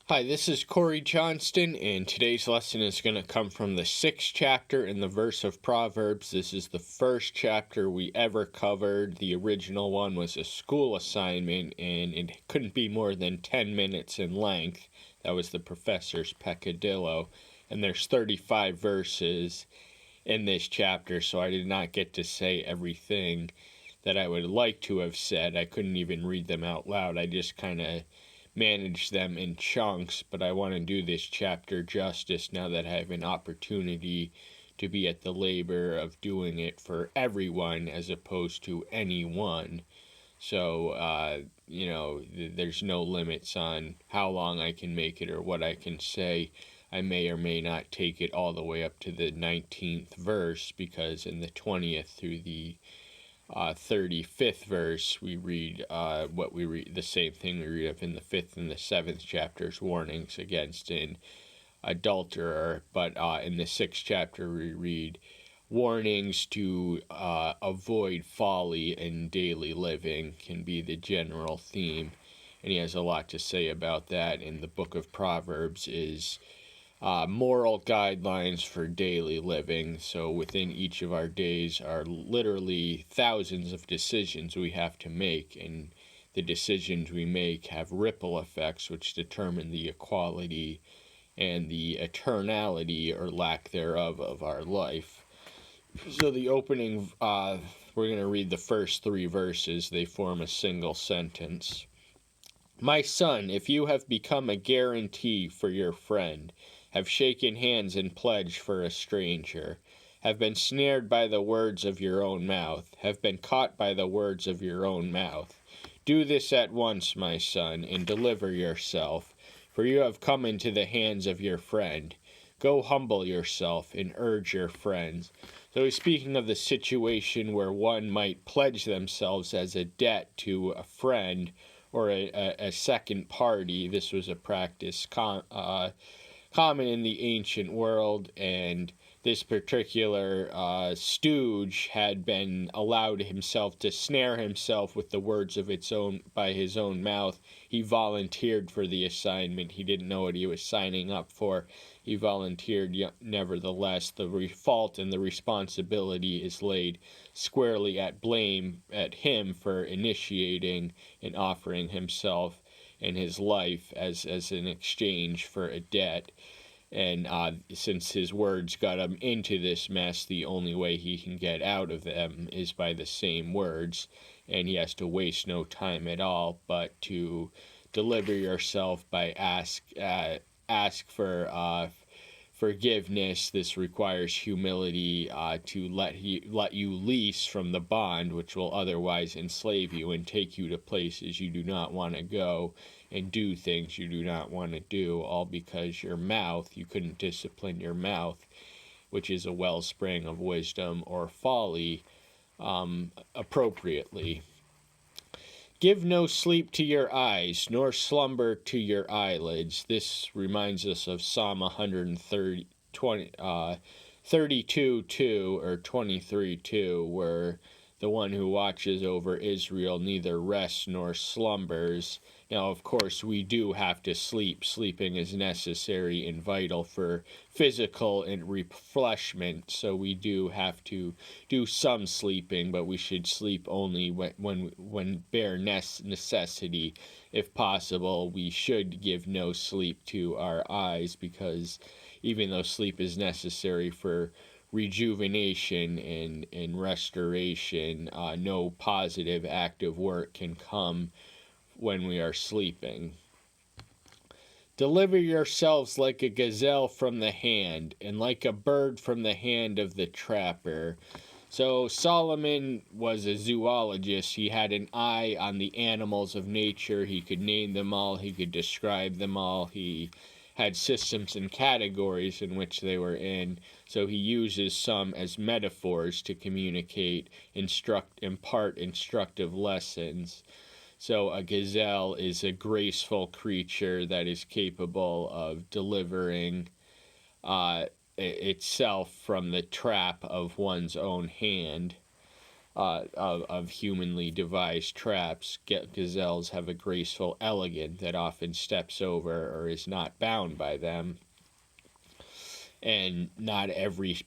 Hi, this is Corey Johnston, and today's lesson is going to come from the 6th chapter in the verse of Proverbs. This is the first chapter we ever covered. The original one was a school assignment, and it couldn't be more than 10 minutes in length. That was the professor's peccadillo, and there's 35 verses in this chapter, so I did not get to say everything that I would like to have said. I couldn't even read them out loud. I just kind of manage them in chunks, but I want to do this chapter justice now that I have an opportunity to be at the labor of doing it for everyone as opposed to anyone. So, there's no limits on how long I can make it or what I can say. I may or may not take it all the way up to the 19th verse, because in the 20th through the 35th verse, we read the same thing we read of in the 5th and the 7th chapters, warnings against an adulterer. But in the 6th chapter, we read warnings to avoid folly in daily living, can be the general theme. And he has a lot to say about that. And the book of Proverbs is moral guidelines for daily living. So within each of our days are literally thousands of decisions we have to make, and the decisions we make have ripple effects which determine the equality and the eternality or lack thereof of our life. So the opening, we're going to read the first 3 verses. They form a single sentence. My son, if you have become a guarantee for your friend, have shaken hands in pledge for a stranger, have been snared by the words of your own mouth, have been caught by the words of your own mouth. Do this at once, my son, and deliver yourself, for you have come into the hands of your friend. Go humble yourself and urge your friends. So he's speaking of the situation where one might pledge themselves as a debt to a friend or a second party. This was a practice common in the ancient world, and this particular stooge had been allowed himself to snare himself with the words of by his own mouth. He volunteered for the assignment. He didn't know what he was signing up for. He volunteered. Nevertheless, the fault and the responsibility is laid squarely at him for initiating and offering himself and his life as an exchange for a debt. And since his words got him into this mess, the only way he can get out of them is by the same words, and he has to waste no time at all but to deliver yourself by ask for forgiveness. This requires humility to let you lease from the bond, which will otherwise enslave you and take you to places you do not want to go and do things you do not want to do, all because you couldn't discipline your mouth, which is a wellspring of wisdom or folly, appropriately. Give no sleep to your eyes, nor slumber to your eyelids. This reminds us of Psalm 32:2 or 23:2, where the one who watches over Israel neither rests nor slumbers. Now, of course, we do have to sleep. Sleeping is necessary and vital for physical and refreshment, so we do have to do some sleeping, but we should sleep only when bare necessity. If possible, we should give no sleep to our eyes, because even though sleep is necessary for rejuvenation and restoration, no positive active work can come when we are sleeping. Deliver yourselves like a gazelle from the hand, and like a bird from the hand of the trapper. So Solomon was a zoologist. He had an eye on the animals of nature. He could name them all. He could describe them all. He had systems and categories in which they were in. So he uses some as metaphors to communicate, impart instructive lessons. So a gazelle is a graceful creature that is capable of delivering itself from the trap of one's own hand. of humanly devised traps. Gazelles have a graceful elegance that often steps over or is not bound by them. And not every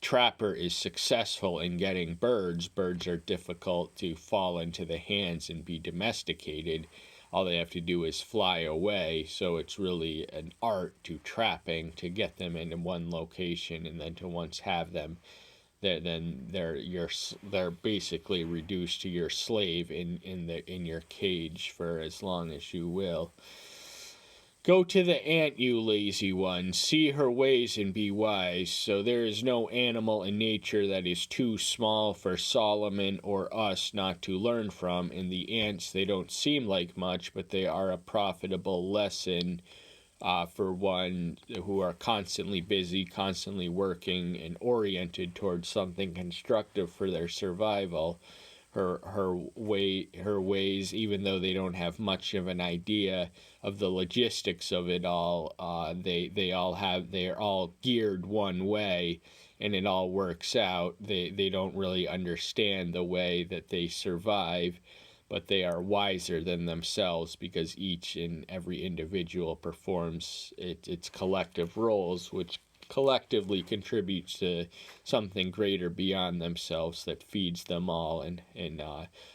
trapper is successful in getting birds. Birds are difficult to fall into the hands and be domesticated. All they have to do is fly away. So it's really an art to trapping to get them into one location, and then to once have them, they're basically reduced to your slave in your cage for as long as you will. Go to the ant, you lazy one, see her ways and be wise. So there is no animal in nature that is too small for Solomon or us not to learn from. And the ants, they don't seem like much, but they are a profitable lesson for one who are constantly busy, constantly working, and oriented towards something constructive for their survival. Her ways, even though they don't have much of an idea of the logistics of it all, they're all geared one way, and it all works out. They don't really understand the way that they survive, but they are wiser than themselves because each and every individual performs its collective roles, which collectively contributes to something greater beyond themselves that feeds them all and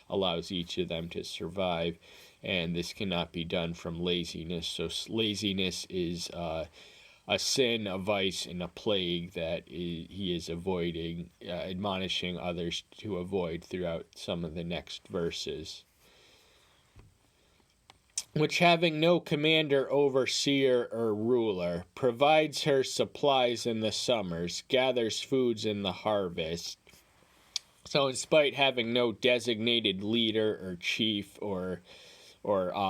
allows each of them to survive. And this cannot be done from laziness. So laziness is a sin, a vice, and a plague that he is avoiding, admonishing others to avoid throughout some of the next verses. Which, having no commander, overseer, or ruler, provides her supplies in the summers, gathers foods in the harvest. So in spite having no designated leader or chief or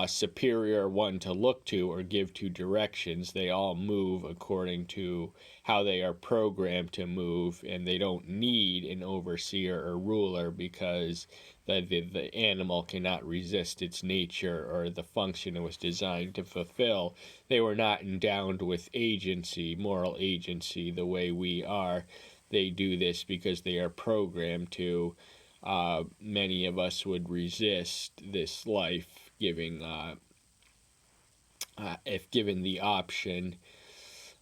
superior one to look to or give to directions, they all move according to how they are programmed to move, and they don't need an overseer or ruler because the animal cannot resist its nature or the function it was designed to fulfill. They were not endowed with agency, moral agency, the way we are. They do this because they are programmed to. Many of us would resist this life giving, if given the option.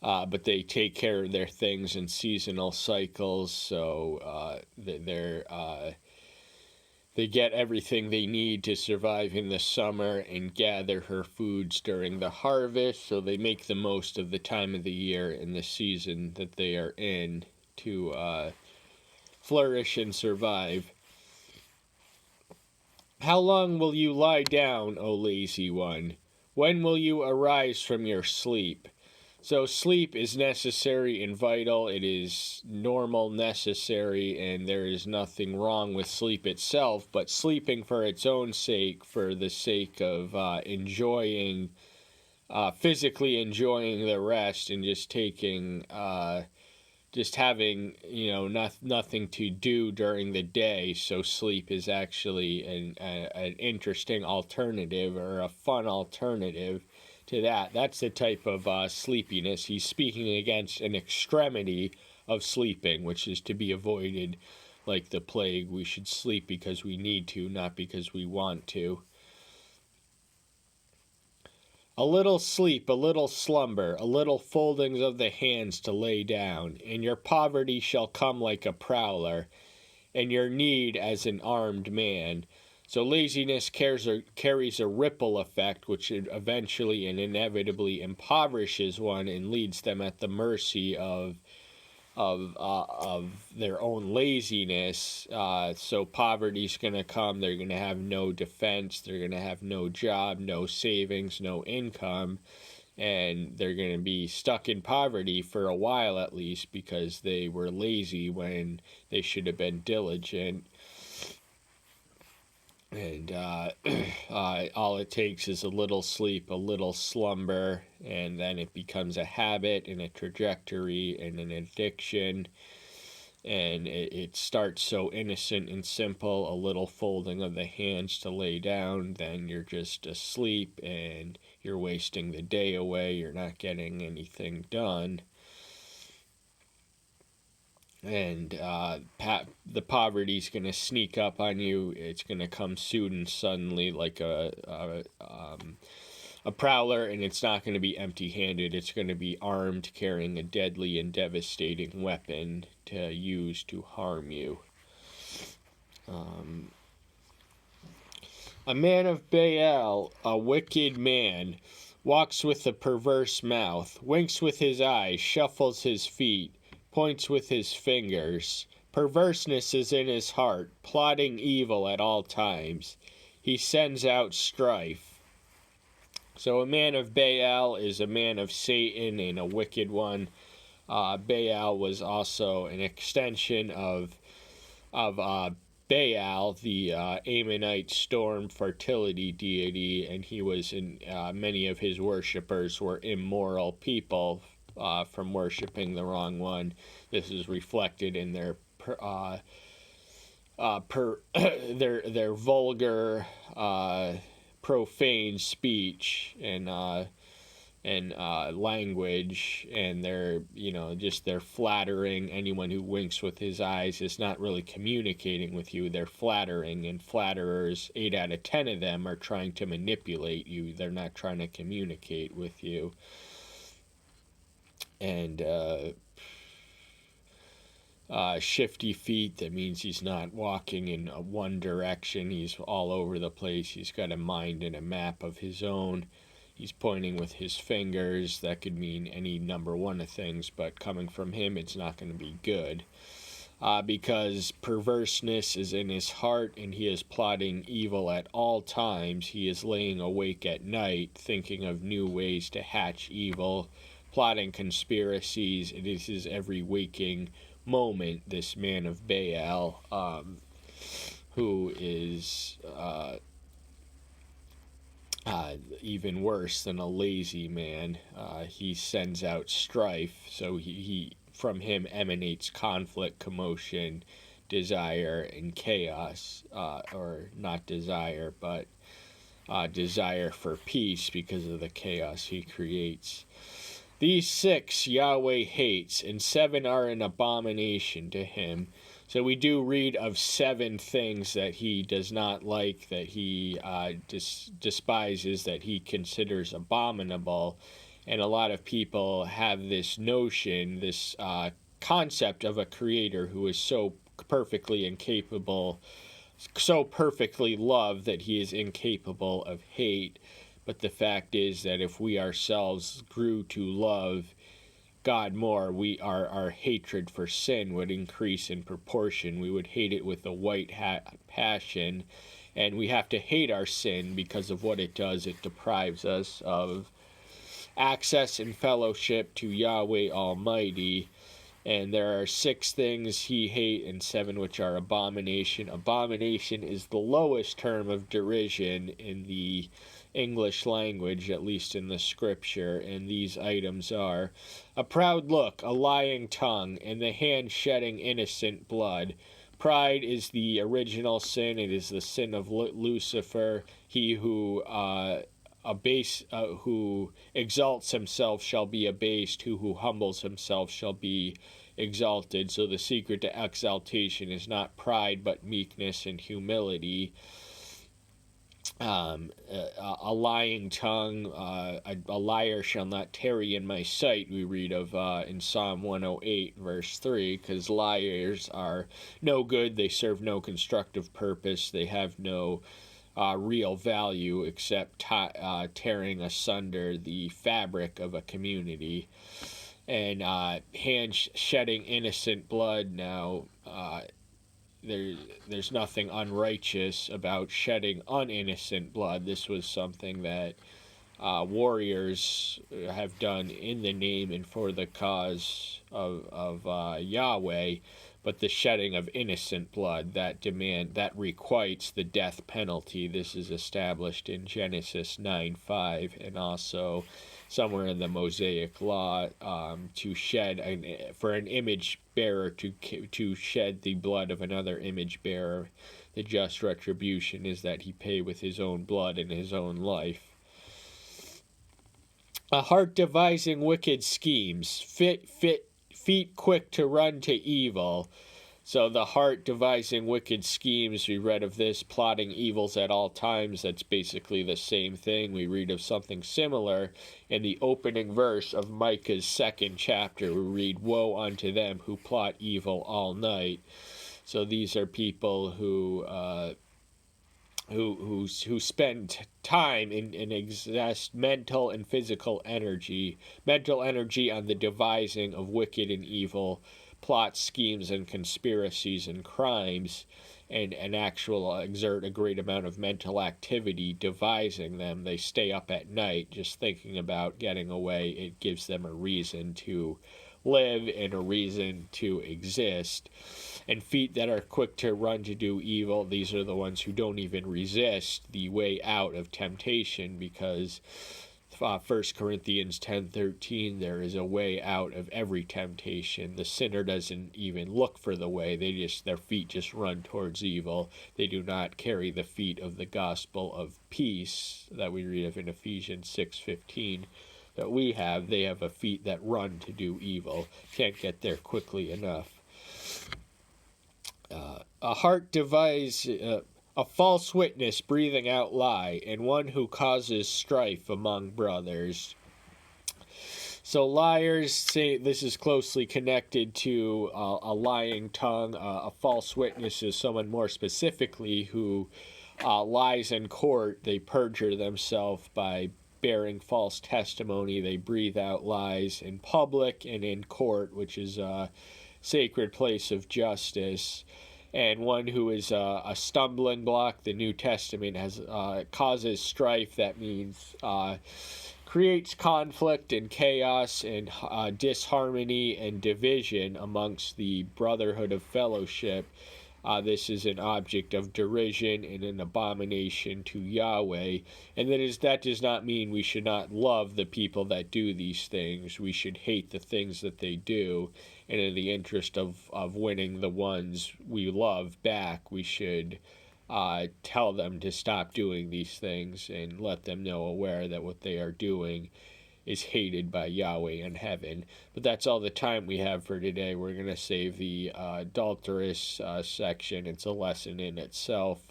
But they take care of their things in seasonal cycles, so they get everything they need to survive in the summer and gather her foods during the harvest. So they make the most of the time of the year and the season that they are in to flourish and survive. How long will you lie down, O lazy one? When will you arise from your sleep? So sleep is necessary and vital. It is normal, necessary, and there is nothing wrong with sleep itself. But sleeping for its own sake, for the sake of enjoying, physically enjoying the rest and just taking, just having, nothing to do during the day. So sleep is actually an interesting alternative or a fun alternative to that. That's the type of sleepiness. He's speaking against an extremity of sleeping, which is to be avoided like the plague. We should sleep because we need to, not because we want to. A little sleep, a little slumber, a little foldings of the hands to lay down, and your poverty shall come like a prowler, and your need as an armed man. So laziness carries a ripple effect, which eventually and inevitably impoverishes one and leads them at the mercy of their own laziness. So poverty's going to come. They're going to have no defense. They're going to have no job, no savings, no income. And they're going to be stuck in poverty for a while at least because they were lazy when they should have been diligent. And all it takes is a little sleep, a little slumber, and then it becomes a habit and a trajectory and an addiction. And it starts so innocent and simple, a little folding of the hands to lay down, then you're just asleep and you're wasting the day away, you're not getting anything done. and the poverty's going to sneak up on you. It's going to come soon and suddenly, like a prowler, and it's not going to be empty-handed. It's going to be armed, carrying a deadly and devastating weapon to use to harm you. A man of Baal, a wicked man, walks with a perverse mouth, winks with his eyes, shuffles his feet, points with his fingers. Perverseness is in his heart, plotting evil at all times. He sends out strife. So a man of Baal is a man of Satan and a wicked one. Baal was also an extension of Baal, the Ammonite storm fertility deity, and he was in many of his worshippers were immoral people from worshiping the wrong one. This is reflected in their their vulgar, profane speech and language, and they're just they're flattering. Anyone who winks with his eyes is not really communicating with you. They're flattering, and flatterers, 8 out of 10 of them, are trying to manipulate you. They're not trying to communicate with you. And shifty feet, that means he's not walking in one direction. He's all over the place. He's got a mind and a map of his own. He's pointing with his fingers. That could mean any number one of things, but coming from him, it's not going to be good. Because perverseness is in his heart, and he is plotting evil at all times. He is laying awake at night, thinking of new ways to hatch evil, plotting conspiracies. It is his every waking moment, this man of Baal, who is even worse than a lazy man. He sends out strife, so he from him emanates conflict, commotion, desire, and chaos, or not desire, but desire for peace because of the chaos he creates. These 6 Yahweh hates, and 7 are an abomination to him. So we do read of 7 things that he does not like, that he despises, that he considers abominable. And a lot of people have this notion, this concept of a creator who is so perfectly incapable, so perfectly loved that he is incapable of hate. But the fact is that if we ourselves grew to love God more, our hatred for sin would increase in proportion. We would hate it with a white hat passion, and we have to hate our sin because of what it does. It deprives us of access and fellowship to Yahweh Almighty. And there are 6 things he hates and 7 which are abomination. Abomination is the lowest term of derision in the English language, at least in the scripture, and these items are a proud look, a lying tongue, and the hand shedding innocent blood. Pride is the original sin. It is the sin of Lucifer. He who who exalts himself shall be abased. Who humbles himself shall be exalted. So the secret to exaltation is not pride, but meekness and humility. A lying tongue, a liar shall not tarry in my sight, we read of in Psalm 108, verse 3, because liars are no good. They serve no constructive purpose. They have no real value except tearing asunder the fabric of a community. And hand shedding innocent blood. Now, there's nothing unrighteous about shedding uninnocent blood. This was something that warriors have done in the name and for the cause of Yahweh, but the shedding of innocent blood, that requites the death penalty. This is established in Genesis 9:5, and also somewhere in the Mosaic Law, to shed for an image bearer to shed the blood of another image bearer. The just retribution is that he pay with his own blood and his own life. A heart devising wicked schemes, feet quick to run to evil. So the heart devising wicked schemes, we read of this, plotting evils at all times. That's basically the same thing. We read of something similar in the opening verse of Micah's 2nd chapter. We read, "Woe unto them who plot evil all night." So these are people who spend time and exert mental and physical energy on the devising of wicked and evil plots, schemes, and conspiracies and crimes, and exert a great amount of mental activity devising them. They stay up at night just thinking about getting away. It gives them a reason to live and a reason to exist. And feet that are quick to run to do evil, these are the ones who don't even resist the way out of temptation, because 1 Corinthians 10:13, there is a way out of every temptation. The sinner doesn't even look for the way. Their feet just run towards evil. They do not carry the feet of the gospel of peace that we read of in Ephesians 6:15 that we have. They have a feet that run to do evil. Can't get there quickly enough. A heart devises a false witness breathing out lie, and one who causes strife among brothers. So liars, say this is closely connected to a lying tongue. A false witness is someone more specifically who lies in court. They perjure themselves by bearing false testimony. They breathe out lies in public and in court, which is a sacred place of justice. And one who is a stumbling block. The New Testament has causes strife. That means creates conflict and chaos and disharmony and division amongst the brotherhood of fellowship. This is an object of derision and an abomination to Yahweh. And that does not mean we should not love the people that do these things. We should hate the things that they do. And in the interest of winning the ones we love back, we should tell them to stop doing these things and let them know aware that what they are doing is hated by Yahweh in heaven. But that's all the time we have for today. We're going to save the adulterous section. It's a lesson in itself,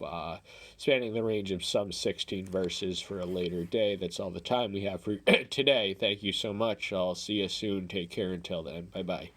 spanning the range of some 16 verses for a later day. That's all the time we have for today. Thank you so much. I'll see you soon. Take care until then. Bye-bye.